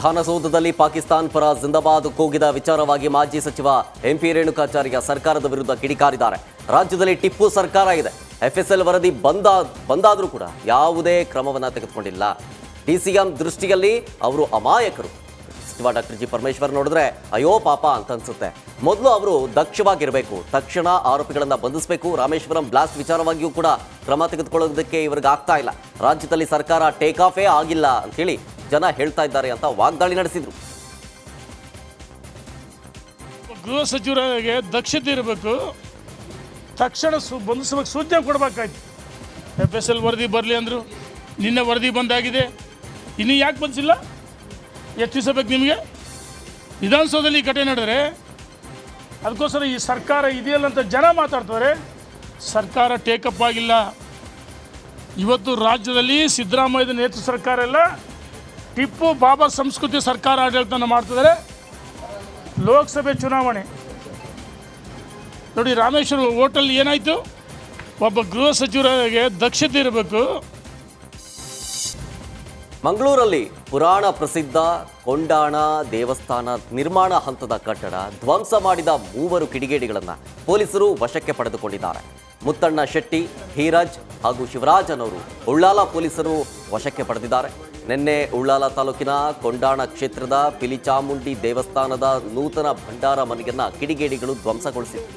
ವಿಧಾನಸೌಧದಲ್ಲಿ ಪಾಕಿಸ್ತಾನ್ ಪರ ಜಿಂದಾಬಾದ್ ಕೂಗಿದ ವಿಚಾರವಾಗಿ ಮಾಜಿ ಸಚಿವ ಎಂಪಿ ರೇಣುಕಾಚಾರ್ಯ ಸರ್ಕಾರದ ವಿರುದ್ಧ ಕಿಡಿಕಾರಿದ್ದಾರೆ. ರಾಜ್ಯದಲ್ಲಿ ಟಿಪ್ಪು ಸರ್ಕಾರ ಇದೆ. ಎಫ್ಎಸ್ಎಲ್ ವರದಿ ಬಂದಾದರೂ ಕೂಡ ಯಾವುದೇ ಕ್ರಮವನ್ನು ತೆಗೆದುಕೊಂಡಿಲ್ಲ. ಡಿಸಿಎಂ ದೃಷ್ಟಿಯಲ್ಲಿ ಅವರು ಅಮಾಯಕರು. ಸಚಿವ ಡಾಕ್ಟರ್ ಜಿ ಪರಮೇಶ್ವರ್ ನೋಡಿದ್ರೆ ಅಯ್ಯೋ ಪಾಪ ಅಂತ ಅನ್ಸುತ್ತೆ. ಮೊದಲು ಅವರು ದಕ್ಷವಾಗಿರಬೇಕು, ತಕ್ಷಣ ಆರೋಪಿಗಳನ್ನು ಬಂಧಿಸಬೇಕು. ರಾಮೇಶ್ವರಂ ಬ್ಲಾಸ್ಟ್ ವಿಚಾರವಾಗಿಯೂ ಕೂಡ ಕ್ರಮ ತೆಗೆದುಕೊಳ್ಳೋದಕ್ಕೆ ಇವರಿಗೆ ಆಗ್ತಾ ಇಲ್ಲ. ರಾಜ್ಯದಲ್ಲಿ ಸರ್ಕಾರ ಟೇಕ್ ಆಫೇ ಆಗಿಲ್ಲ ಅಂತ ಹೇಳಿ ಜನ ಹೇಳ್ತಾ ಇದ್ದಾರೆ ಅಂತ ವಾಗ್ದಾಳಿ ನಡೆಸಿದ್ರು. ಗೃಹ ಸಚಿವರಿಗೆ ದಕ್ಷತೆ ಇರಬೇಕು, ತಕ್ಷಣ ಬಂಧಿಸಬೇಕು, ಸೂಚನೆ ಕೊಡಬೇಕಾಯ್ತು. ಎಫ್ಎಸ್ಎಲ್ ವರದಿ ಬರಲಿ ಅಂದರು, ನಿನ್ನೆ ವರದಿ ಬಂದಾಗಿದೆ, ಇನ್ನೂ ಯಾಕೆ ಬಂದಿಲ್ಲ? ಎಷ್ಟು ದಿವಸ ಬೇಕು ನಿಮಗೆ? ವಿಧಾನಸೌಧದಲ್ಲಿ ಈ ಘಟನೆ ನಡೆದರೆ ಅದಕ್ಕೋಸ್ಕರ ಈ ಸರ್ಕಾರ ಇದೆಯಲ್ಲ ಅಂತ ಜನ ಮಾತಾಡ್ತಾರೆ. ಸರ್ಕಾರ ಟೇಕಪ್ ಆಗಿಲ್ಲ. ಇವತ್ತು ರಾಜ್ಯದಲ್ಲಿ ಸಿದ್ದರಾಮಯ್ಯ ನೇತೃತ್ವ ಸರ್ಕಾರ ಎಲ್ಲ ಟಿಪ್ಪು ಬಾಬಾ ಸಂಸ್ಕೃತಿ ಸರ್ಕಾರ ಆಡಳಿತನ ಮಾಡ್ತಿದ್ದಾರೆ. ಲೋಕಸಭೆ ಚುನಾವಣೆ ನೋಡಿ, ರಾಮೇಶ್ವರ ಹೋಟೆಲ್ ಏನಾಯಿತು? ಒಬ್ಬ ಗೃಹ ಸಚಿವರಿಗೆ ದಕ್ಷತೆ ಇರಬೇಕು. ಮಂಗಳೂರಲ್ಲಿ ಪುರಾಣ ಪ್ರಸಿದ್ಧ ಕೊಂಡಾಣ ದೇವಸ್ಥಾನ ನಿರ್ಮಾಣ ಹಂತದ ಕಟ್ಟಡ ಧ್ವಂಸ ಮಾಡಿದ 3 ಕಿಡಿಗೇಡಿಗಳನ್ನು ಪೊಲೀಸರು ವಶಕ್ಕೆ ಪಡೆದುಕೊಂಡಿದ್ದಾರೆ. ಮುತ್ತಣ್ಣ ಶೆಟ್ಟಿ, ಧೀರಜ್ ಹಾಗೂ ಶಿವರಾಜ್ ಅನ್ನೋರು ಉಳ್ಳಾಲ ಪೊಲೀಸರು ವಶಕ್ಕೆ ಪಡೆದಿದ್ದಾರೆ. ನಿನ್ನೆ ಉಳ್ಳಾಲ ತಾಲೂಕಿನ ಕೊಂಡಾಣ ಕ್ಷೇತ್ರದ ಪಿಲಿಚಾಮುಂಡಿ ದೇವಸ್ಥಾನದ ನೂತನ ಭಂಡಾರ ಮನೆಯನ್ನ ಕಿಡಿಗೇಡಿಗಳು ಧ್ವಂಸಗೊಳಿಸಿದರು.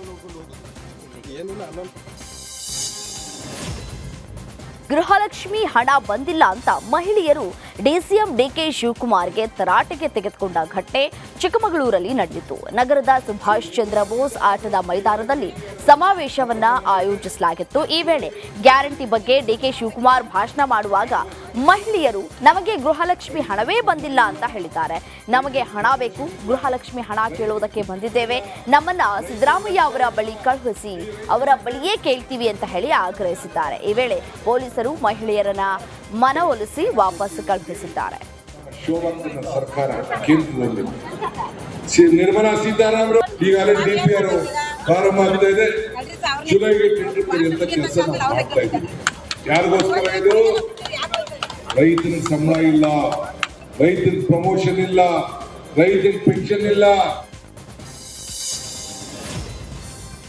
ಗೃಹಲಕ್ಷ್ಮಿ ಹಣ ಬಂದಿಲ್ಲ ಅಂತ ಮಹಿಳೆಯರು ಡಿಸಿಎಂ ಡಿಕೆ ಶಿವಕುಮಾರ್ಗೆ ತರಾಟೆಗೆ ತೆಗೆದುಕೊಂಡ ಘಟನೆ ಚಿಕ್ಕಮಗಳೂರಲ್ಲಿ ನಡೆದಿತ್ತು. ನಗರದ ಸುಭಾಷ್ ಚಂದ್ರ ಬೋಸ್ ಆಟದ ಮೈದಾನದಲ್ಲಿ ಸಮಾವೇಶವನ್ನ ಆಯೋಜಿಸಲಾಗಿತ್ತು. ಈ ವೇಳೆ ಗ್ಯಾರಂಟಿ ಬಗ್ಗೆ ಡಿಕೆ ಶಿವಕುಮಾರ್ ಭಾಷಣ ಮಾಡುವಾಗ ಮಹಿಳೆಯರು ನಮಗೆ ಗೃಹಲಕ್ಷ್ಮಿ ಹಣವೇ ಬಂದಿಲ್ಲ ಅಂತ ಹೇಳಿದ್ದಾರೆ. ನಮಗೆ ಹಣ ಬೇಕು, ಗೃಹಲಕ್ಷ್ಮಿ ಹಣ ಕೇಳೋದಕ್ಕೆ ಬಂದಿದ್ದೇವೆ, ನಮ್ಮನ್ನ ಸಿದ್ದರಾಮಯ್ಯ ಅವರ ಬಳಿ ಕಳುಹಿಸಿ, ಅವರ ಬಳಿಯೇ ಕೇಳ್ತೀವಿ ಅಂತ ಹೇಳಿ ಆಗ್ರಹಿಸಿದ್ದಾರೆ. ಈ ವೇಳೆ ಪೊಲೀಸರು ಮಹಿಳೆಯರನ್ನ ಮನವೊಲಿಸಿ ವಾಪಸ್ ಕಳುಹಿಸಿದ್ದಾರೆ. ಸರ್ಕಾರ ಕೇಂದ್ರದಲ್ಲಿ ನಿರ್ಮಲಾ ಸೀತಾರಾಮನ್ ಈಗಾಗಲೇ ಡಿಪಿಆರ್ ಪ್ರಾರಂಭ ಆಗ್ತಾ ಇದೆ. ಜುಲೈಗೆ ಟೆಂಡರ್ ಕರೆಯುವಂತ ಕೆಲಸ ಮಾಡ್ತಾ ಇದ್ದೀವಿ. ಯಾರಿಗೋಸ್ಕರ ಇದು? ರೈತನ ಸಂಬಳ ಇಲ್ಲ, ರೈತನ ಪ್ರಮೋಷನ್ ಇಲ್ಲ, ರೈತನ ಪೆನ್ಷನ್ ಇಲ್ಲ.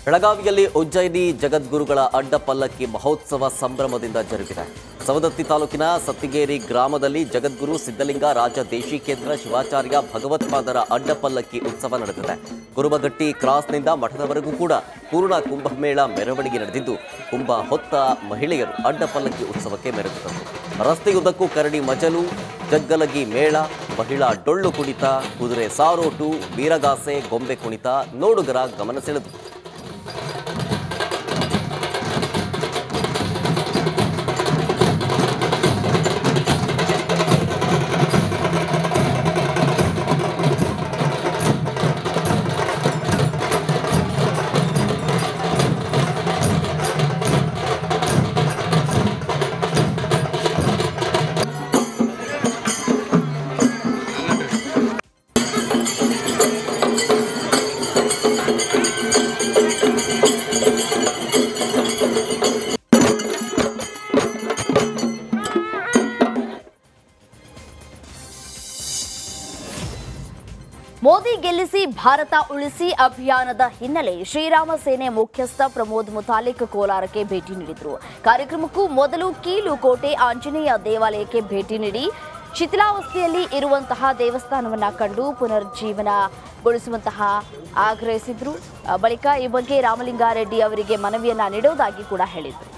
ಬೆಳಗಾವಿಯಲ್ಲಿ ಉಜ್ಜಯಿನಿ ಜಗದ್ಗುರುಗಳ ಅಡ್ಡ ಪಲ್ಲಕ್ಕಿ ಮಹೋತ್ಸವ ಸಂಭ್ರಮದಿಂದ ಜರುಗಿದೆ. ಸವದತ್ತಿ ತಾಲೂಕಿನ ಸತ್ತಿಗೇರಿ ಗ್ರಾಮದಲ್ಲಿ ಜಗದ್ಗುರು ಸಿದ್ಧಲಿಂಗ ರಾಜ ದೇಶಿಕೇಂದ್ರ ಶಿವಾಚಾರ್ಯ ಭಗವತ್ಪಾದರ ಅಡ್ಡ ಪಲ್ಲಕ್ಕಿ ಉತ್ಸವ ನಡೆದಿದೆ. ಕುರುಬಗಟ್ಟಿ ಕ್ರಾಸ್ನಿಂದ ಮಠದವರೆಗೂ ಕೂಡ ಪೂರ್ಣ ಕುಂಭಮೇಳ ಮೆರವಣಿಗೆ ನಡೆದಿದ್ದು, ಕುಂಭ ಹೊತ್ತ ಮಹಿಳೆಯರು ಅಡ್ಡ ಪಲ್ಲಕ್ಕಿ ಉತ್ಸವಕ್ಕೆ ಮೆರೆದಿದ್ದರು. ರಸ್ತೆಯುದ್ದಕ್ಕೂ ಕರಡಿ ಮಜಲು, ಜಗ್ಗಲಗಿ ಮೇಳ, ಮಹಿಳಾ ಡೊಳ್ಳು ಕುಣಿತ, ಕುದುರೆ ಸಾರೋಟು, ಬೀರಗಾಸೆ, ಗೊಂಬೆ ಕುಣಿತ ನೋಡುಗರ ಗಮನ ಸೆಳೆದರು. ಮೋದಿ ಗೆಲ್ಲಿಸಿ ಭಾರತ ಉಳಿಸಿ ಅಭಿಯಾನದ ಹಿನ್ನೆಲೆ ಶ್ರೀರಾಮ ಸೇನೆ ಮುಖ್ಯಸ್ಥ ಪ್ರಮೋದ್ ಮುತಾಲಿಕ್ ಕೋಲಾರಕ್ಕೆ ಭೇಟಿ ನೀಡಿದರು. ಕಾರ್ಯಕ್ರಮಕ್ಕೂ ಮೊದಲು ಕೀಲುಕೋಟೆ ಆಂಜನೇಯ ದೇವಾಲಯಕ್ಕೆ ಭೇಟಿ ನೀಡಿ ಶಿಥಿಲಾವಸ್ಥೆಯಲ್ಲಿ ಇರುವಂತಹ ದೇವಸ್ಥಾನವನ್ನು ಕಂಡು ಪುನರ್ಜೀವನಗೊಳಿಸುವಂತಹ ಆಗ್ರಹಿಸಿದ್ರು. ಬಳಿಕ ಈ ಬಗ್ಗೆ ರಾಮಲಿಂಗಾರೆಡ್ಡಿ ಅವರಿಗೆ ಮನವಿಯನ್ನ ನೀಡುವುದಾಗಿ ಕೂಡ ಹೇಳಿದರು.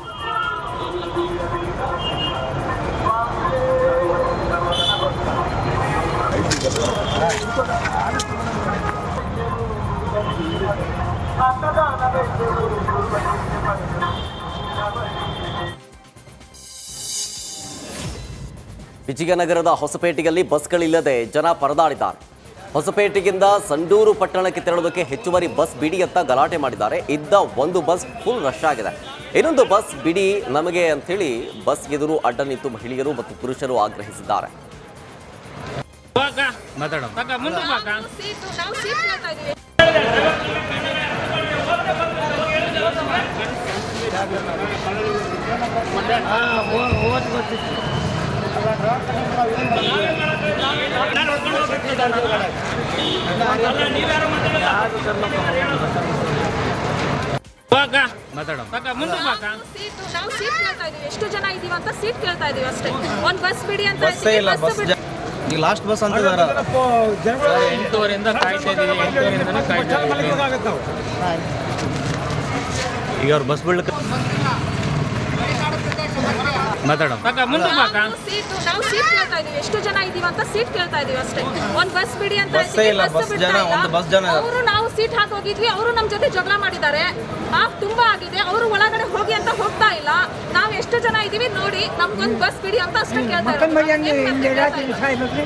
ವಿಜಯನಗರದ ಹೊಸಪೇಟೆಯಲ್ಲಿ ಬಸ್ಗಳಿಲ್ಲದೆ ಜನ ಪರದಾಡಿದ್ದಾರೆ. ಹೊಸಪೇಟೆಗಿಂದ ಸಂಡೂರು ಪಟ್ಟಣಕ್ಕೆ ತೆರಳೋದಕ್ಕೆ ಹೆಚ್ಚುವರಿ ಬಸ್ ಬಿಡಿ ಅಂತ ಗಲಾಟೆ ಮಾಡಿದ್ದಾರೆ. ಇದ್ದ ಒಂದು ಬಸ್ ಫುಲ್ ರಶ್ ಆಗಿದೆ. ಇನ್ನೊಂದು ಬಸ್ ಬಿಡಿ ನಮಗೆ ಅಂಥೇಳಿ ಬಸ್ ಎದುರು ಅಡ್ಡ ನಿಂತು ಮಹಿಳೆಯರು ಮತ್ತು ಪುರುಷರು ಆಗ್ರಹಿಸಿದ್ದಾರೆ. ಮೂವತ್ತು ಸೀಟು ನಾವು ಸೀಟ್ ಕೇಳ್ತಾ ಇದೀವಿ, ಎಷ್ಟು ಜನ ಇದೀವಿ ಅಂತ ಸೀಟ್ ಕೇಳ್ತಾ ಇದೀವಿ ಅಷ್ಟೇ. ಒಂದು ಬಸ್ ಬಿಡಿ ಅಂತ ಬಸ್ಸೇ ಇಲ್ಲ, ಬಸ್ ಈಗ ಲಾಸ್ಟ್ ಬಸ್ ಅಂತಿದಾರ. 8:30 ಕಾಯ್ತಾ ಇದೀವಿ, 8:30 ಕಾಯ್ತಾ ಇದೀವಿ. ಈಗ ಅವ್ರು ಬಸ್ ಬಿಡ್ಲಿಕ್ಕೆ ಮಾತಾಡೋಣ. ಸೀಟು ನಾವು ಸೀಟ್ ಕೇಳ್ತಾ ಇದೀವಿ, ಎಷ್ಟು ಜನ ಇದೀವಿ ಅಂತ ಸೀಟ್ ಕೇಳ್ತಾ ಇದೀವಿ ಅಷ್ಟೇ. ಒಂದು ಬಸ್ ಬಿಡಿ ಅಂತ ಬಸ್ಸೇ ಇಲ್ಲ, ಬಸ್ ಜನ ಒಂದು ಬಸ್ ಜನ ಅವರು ನಾವು ಸೀಟ್ ಹಾಕಿ ಹೋಗಿದ್ವಿ, ಅವರು ನಮ್ಮ ಜೊತೆ ಜಗಳ ಮಾಡಿದ್ದಾರೆ. ಹಾಫ್ ತುಂಬಾ ಆಗಿದೆ, ಅವರು ಒಳಗಡೆ ಹೋಗಿ ಅಂತ ಹೋಗ್ತಾ ಇಲ್ಲ. ನಾವು ಎಷ್ಟು ಜನ ಇದೀವಿ ನೋಡಿ, ನಮ್ಗೊಂದು ಬಸ್ ಬಿಡಿ ಅಂತ ಅಷ್ಟೇ ಕೇಳ್ತಾ ಇರೋದು.